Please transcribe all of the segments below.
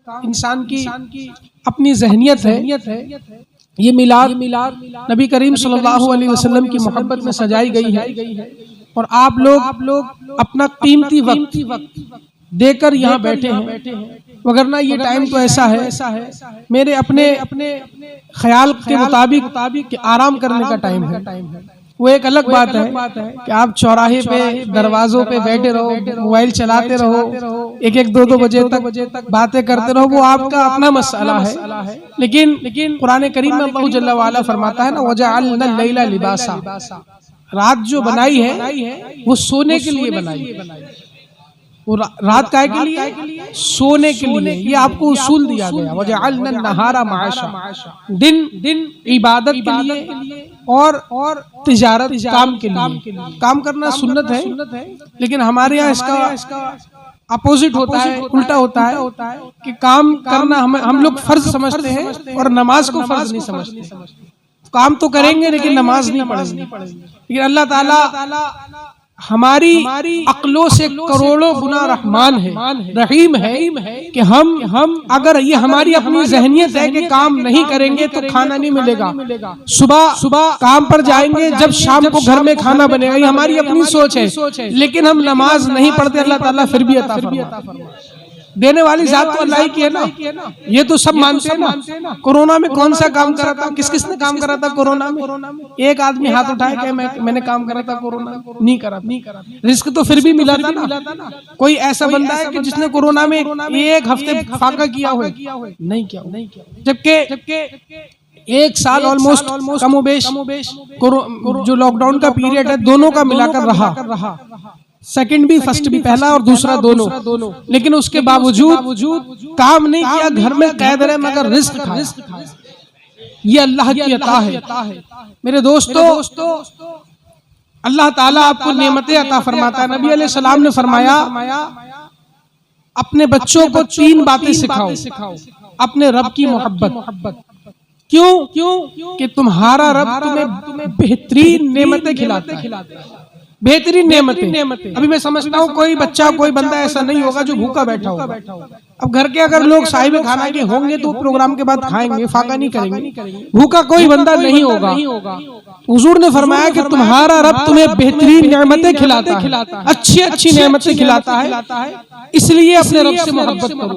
इंसान की अपनी ज़हनियत है। ये मिलाद नबी करीम सल्लल्लाहु अलैहि वसल्लम की मोहब्बत में सजाई गई है और आप लोग अपना कीमती वक्त देकर यहाँ बैठे हैं, वगरना ये टाइम तो ऐसा है मेरे अपने ख्याल के मुताबिक आराम करने का टाइम है। वो एक अलग बात है कि आप चौराहे पे दरवाजों पे बैठे रहो, मोबाइल चलाते रहो, एक दो बजे तक बातें करते रहो, वो आपका अपना मसला है। लेकिन कुरान करीम में अल्लाह जल्ला वाला फरमाता है ना, वजअलना लैला लिबासा, रात जो बनाई है वो सोने के लिए बनाई है। वो रात काहे के लिए? सोने के लिए। ये आपको उसूल दिया गया, वजअलना नहारा माशा, दिन इबादत के लिए और तिजारत काम के लिए। काम करना सुन्नत है, लेकिन हमारे यहाँ इसका अपोजिट होता है, उल्टा होता है कि काम करना हम लोग फर्ज समझते हैं और नमाज को फर्ज नहीं समझते। काम तो करेंगे लेकिन नमाज नहीं पढ़ेंगे। लेकिन अल्लाह ताला हमारी अक्लों से करोड़ों गुना रहमान है, रहीम है कि हम अगर ये हमारी अपनी ज़हनियत है कि काम नहीं करेंगे तो खाना नहीं मिलेगा, सुबह काम पर जाएंगे, जब शाम को घर में खाना बनेगा, ये हमारी अपनी सोच है। लेकिन हम नमाज नहीं पढ़ते, अल्लाह ताला फिर भी अता फरमाता। देने वाली जात तो अल्लाह ही की है ना, ये तो सब मानते हैं ना। कोरोना में कौन सा काम करा था? किस ने काम करा था कोरोना में? एक आदमी हाथ उठाए कि मैंने काम करा था कोरोना? नहीं करा। रिस्क तो फिर भी मिला था ना। कोई ऐसा बंदा है कि जिसने कोरोना में एक हफ्ते फाका किया हो? नहीं किया। जबकि एक साल ऑलमोस्ट कमोबेश जो लॉकडाउन का पीरियड है दोनों का मिलाकर रहा, सेकंड भी फर्स्ट भी, पहला और दूसरा दोनों। लेकिन उसके बावजूद काम नहीं किया, घर में कैद रहे मगर रिस्क खाया। ये अल्लाह की अता है मेरे दोस्तों। अल्लाह ताला आपको नेमतें अता फरमाता है। नबी अलैहि सलाम ने फरमाया अपने बच्चों को 3 बातें सिखाओ। अपने रब की मोहब्बत। क्यों? कि तुम्हारा रब तुम्हें बेहतरीन नेमतें खिलाता है, बेहतरीन नेमतें। अभी मैं समझता हूँ कोई बच्चा कोई बंदा ऐसा नहीं होगा जो भूखा बैठा होगा। अब घर के अगर लोग साहिब खाना के होंगे तो प्रोग्राम के बाद खाएंगे, फाका नहीं करेंगे। भूखा कोई बंदा नहीं होगा। हुजूर ने फरमाया कि तुम्हारा रब तुम्हें बेहतरीन नेमतें खिलाता है, अच्छी नेमतें खिलाता है, इसलिए अपने रब से मोहब्बत करो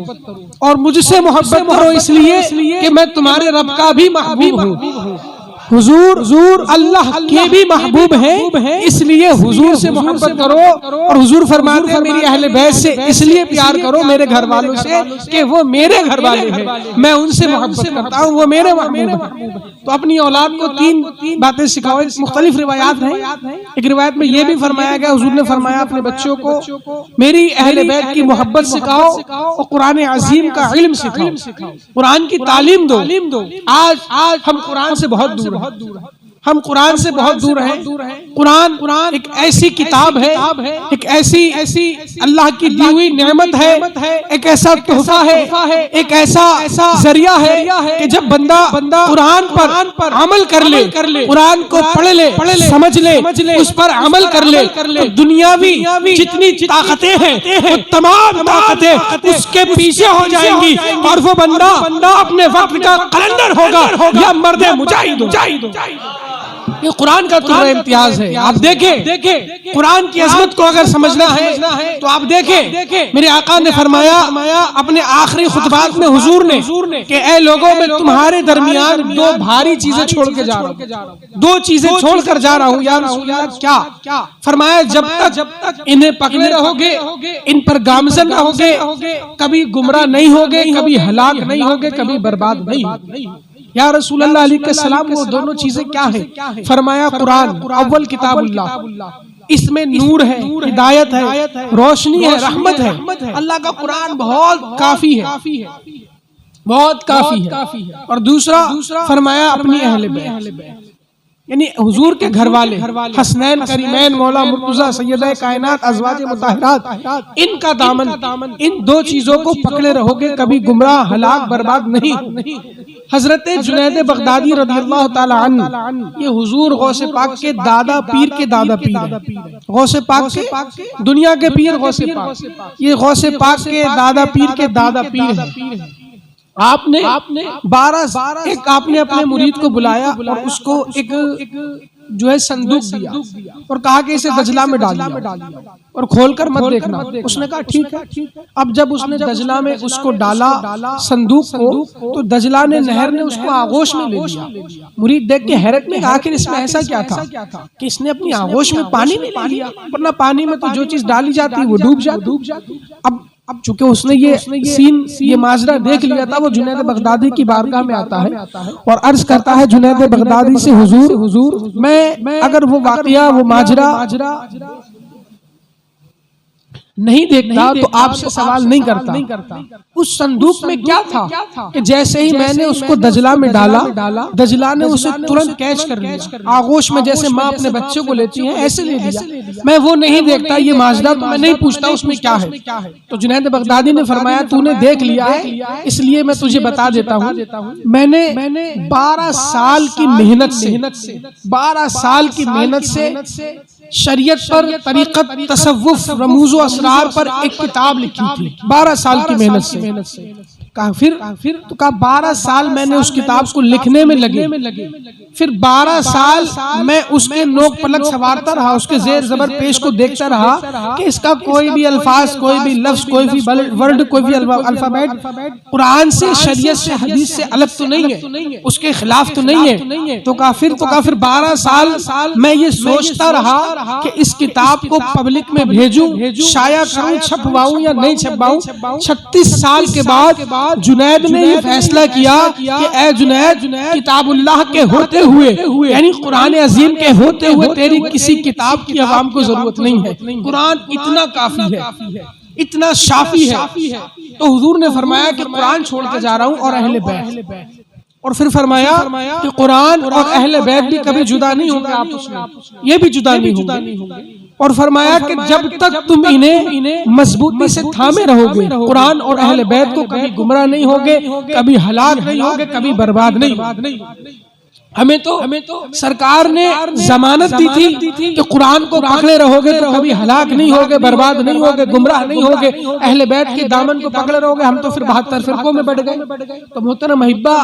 और मुझसे मोहब्बत करो, इसलिए कि मैं तुम्हारे रब का भी महबूब हूँ। हुजूर अल्लाह के भी महबूब हैं, इसलिए हुजूर से मोहब्बत करो। और हुजूर फरमाते हैं मेरी अहले बैत से इसलिए प्यार करो, मेरे घर वालों से, कि वो मेरे घर वाले हैं, मैं उनसे मोहब्बत करता हूँ, वो मेरे महबूब हैं। तो अपनी औलाद को 3 बातें सिखाओ। मुख्तलिफ रिवायात हैं। एक रिवायत में ये भी फरमाया गया, हुजूर ने फरमाया अपने बच्चों को मेरी अहले बैत की मोहब्बत सिखाओ और कुरान अजीम का इल्म सिखाओ, कुरान की तालीम दो। आज हम कुरान से बहुत दूर हैं। हम कुरान से बहुत दूर हैं। कुरान एक ऐसी किताब है, एक ऐसी अल्लाह की दी हुई नेमत है, एक ऐसा तोहफा है, एक ऐसा जरिया है कि जब बंदा कुरान पर अमल कर ले, कुरान को पढ़ ले, समझ ले, उस पर अमल कर ले, तो दुनियावी जितनी ताकतें हैं वो तमाम ताकतें उसके पीछे हो जाएंगी और वो बंदा अपने वक्त का कलंदर होगा या मर्दे मुजाहिद। ये कुरान का तो इम्तियाज है। आप देखें कुरान की अजमत को अगर समझना है तो आप देखें मेरे आका ने फरमाया अपने आखिरी खुतबात में हुजूर ने कि ऐ लोगों में तुम्हारे दरमियान 2 भारी चीजें छोड़ के जा रहा हूँ, 2 चीजें छोड़ कर जा रहा हूँ। या रसूल अल्लाह क्या? फरमाया जब तक इन्हें पकड़े रहोगे, इन पर गामजन रहोगे, कभी गुमराह नहीं होगे, कभी हलाक नहीं होगे, कभी बर्बाद नहीं होगे। या रसूल अल्लाह अलैहि सलाम वो दोनों चीजें क्या है? फरमाया कुरान अव्वल किताबुल्लाह, इसमें नूर है, हिदायत है, रोशनी है, रहमत है। अल्लाह का कुरान बहुत काफी है, बहुत काफी है। और दूसरा फरमाया अपनी अहले बैत, यानी हुजूर के घर वाले हसनैन करीमैन मौला मुर्तजा सैयदा कायनात अज़वाज मुताहिरात, इनका दामन, इन 2 चीजों को पकड़े रहोगे, कभी गुमराह हलाक बर्बाद नहीं। हजरत जुनैद बगदादी रज़ियल्लाहु ताला अन्हु ये हुजूर गौसे पाक के दादा पीर के दादा पीर हैं। गौसे पाक के दुनिया के पीर गौसे पाक, ये गौसे पाक के दादा पीर के दादा पीर हैं। आपने 12 एक आपने अपने मुरीद को बुलाया और उसको एक जो है संदूक दिया और कहा कि इसे दजला में डाल दिया और खोलकर मत देखना। उसने कहा ठीक है। अब जब उसने दजला में उसको डाला संदूक को, तो दजला ने नहर ने उसको आगोश में ले लिया। मुरीद देख के हैरत में आखिर इसमें ऐसा क्या था कि इसने अपनी आगोश में पानी में ले लिया, वरना पानी में तो जो चीज डाली जाती है वो डूब जाती। अब चूंकि उसने ये माजरा देख लिया था, वो जुनैद बगदादी की बारगाह में आता है और अर्ज करता है जुनैद बगदादी से, हुजूर मैं अगर वो वाकया वो माजरा नहीं देखता तो आपसे सवाल नहीं करता। उस संदूक में क्या था कि जैसे ही मैंने उसको दजला में डाला, दजला ने उसे तुरंत कैच कर लिया, आगोश में जैसे माँ अपने बच्चे को लेती है ऐसे ले लिया। मैं वो नहीं देखता, ये माजरा तो मैं नहीं पूछता उसमें क्या है। तो जुनैद बगदादी ने फरमाया तूने देख लिया है इसलिए मैं तुझे बता देता हूँ। मैंने 12 साल की मेहनत से 12 साल की मेहनत से शरीयत पर, तरीक़त, तसव्वुफ, रमूज़ व असरार पर एक किताब लिखी थी 12 साल की मेहनत से। कहा फिर तो कहा 12 साल मैंने उस किताब को लिखने में लगे, फिर 12 साल मैं उसके नोक पलक सवारता रहा, उसके जेर जबर पेश को देखता रहा कि इसका कोई भी अल्फाज, कोई भी लफ्ज, कोई भी वर्ड, कोई भी अल्फाबेट कुरान से, शरीयत से, हदीस से अलग तो नहीं है, उसके खिलाफ तो नहीं है। तो कहा फिर 12 साल मैं ये सोचता रहा कि इस किताब को पब्लिक में भेजूं, शाया करूं, छपवाऊं या नहीं छपवाऊं। 36 साल के बाद जुनैद ने ये फैसला किया कि ए जुनैद, किताबुल्लाह के होते हुए यानी कुरान अजीम के होते हुए तेरी किसी किताब की आवाम को जरूरत नहीं है। कुरान इतना काफी है, इतना शाफी है। तो हुजूर ने फरमाया कि कुरान छोड़ के जा रहा हूँ और अहले बैत, और फिर फरमाया कि कुरान और अहले बैत भी कभी जुदा नहीं होंगे आपस में, ये भी जुदा नहीं होंगे। और फरमाया कि जब तक तुम इन्हें मजबूती से थामे रहोगे, कुरान और अहले बैत को, कभी गुमराह नहीं होगे, कभी हलाक नहीं होगे, कभी बर्बाद नहीं। हमें तो सरकार ने जमानत दी थी कि कुरान को पकड़े रहोगे तो कभी हलाक नहीं होगे, बर्बाद नहीं होगे, गुमराह नहीं होगे, अहले बैत के दामन को पकड़े रहोगे। हम तो फिर 72 फिरकों में बढ़ गए। तो मोहतरम अहिब्बा,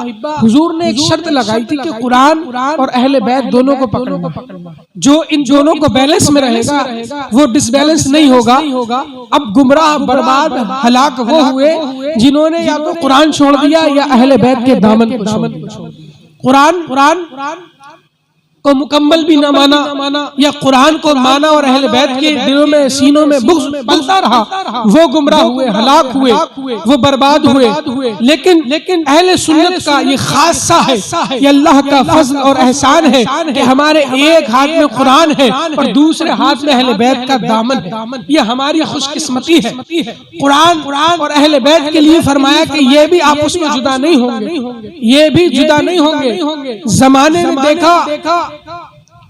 हुजूर ने एक शर्त लगाई थी कि कुरान और अहले बैत दोनों को पकड़ना। जो इन दोनों को बैलेंस में रहेगा वो डिसबैलेंस नहीं होगा। अब गुमराह, बर्बाद, हलाक वो हुए जिन्होंने या तो कुरान छोड़ दिया या अहले बैत के दामन को छोड़ दिया। कुरान को मुकम्मल भी न माना या कुरान को माना और अहले बैत के दिलों में, सीनों में बुग़्ज़ पलता रहा, वो गुमराह हुए, हलाक हुए, वो बर्बाद हुए। लेकिन अहले सुन्नत का ये खासा है, ये अल्लाह का फज़्ल और एहसान है कि हमारे एक हाथ में कुरान है और दूसरे हाथ में अहले बैत का दामन है। ये हमारी खुशकिस्मती है। कुरान और अहले बैत के लिए फरमाया कि ये भी आपस में जुदा नहीं होंगे, ये भी जुदा नहीं होंगे। जमाने ने देखा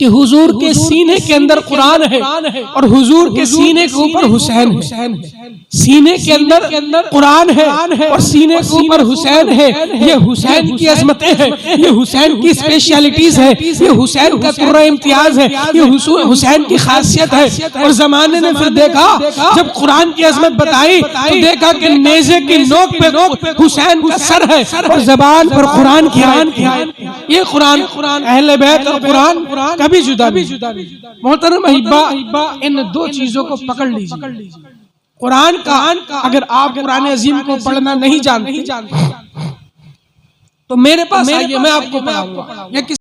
कि हुजूर के सीने के अंदर कुरान है और हुजूर के सीने के ऊपर हुसैन है। सीने के अंदर कुरान है और सीने के ऊपर हुसैन है। ये हुसैन की अजमतें हैं, ये हुसैन की स्पेशलिटीज है, ये हुसैन का तुर्रा इम्तियाज है, ये हुसैन की खासियत है। और जमाने ने फिर देखा, जब कुरान की अजमत बताई तो देखा कि नेज़े की नोक पे हुसैन का सर है और जबान पर कुरान की आयत है। ये कुरान, अहले बैत और कुरान कभी जुदा नहीं। मोहतरम अहिब्बा, इन दो चीजों को पकड़ लीजिए। कुरान का अगर आप कुरान अजीम को पढ़ना नहीं जानते तो मेरे पास आइए, मैं आपको पढ़ाऊंगा।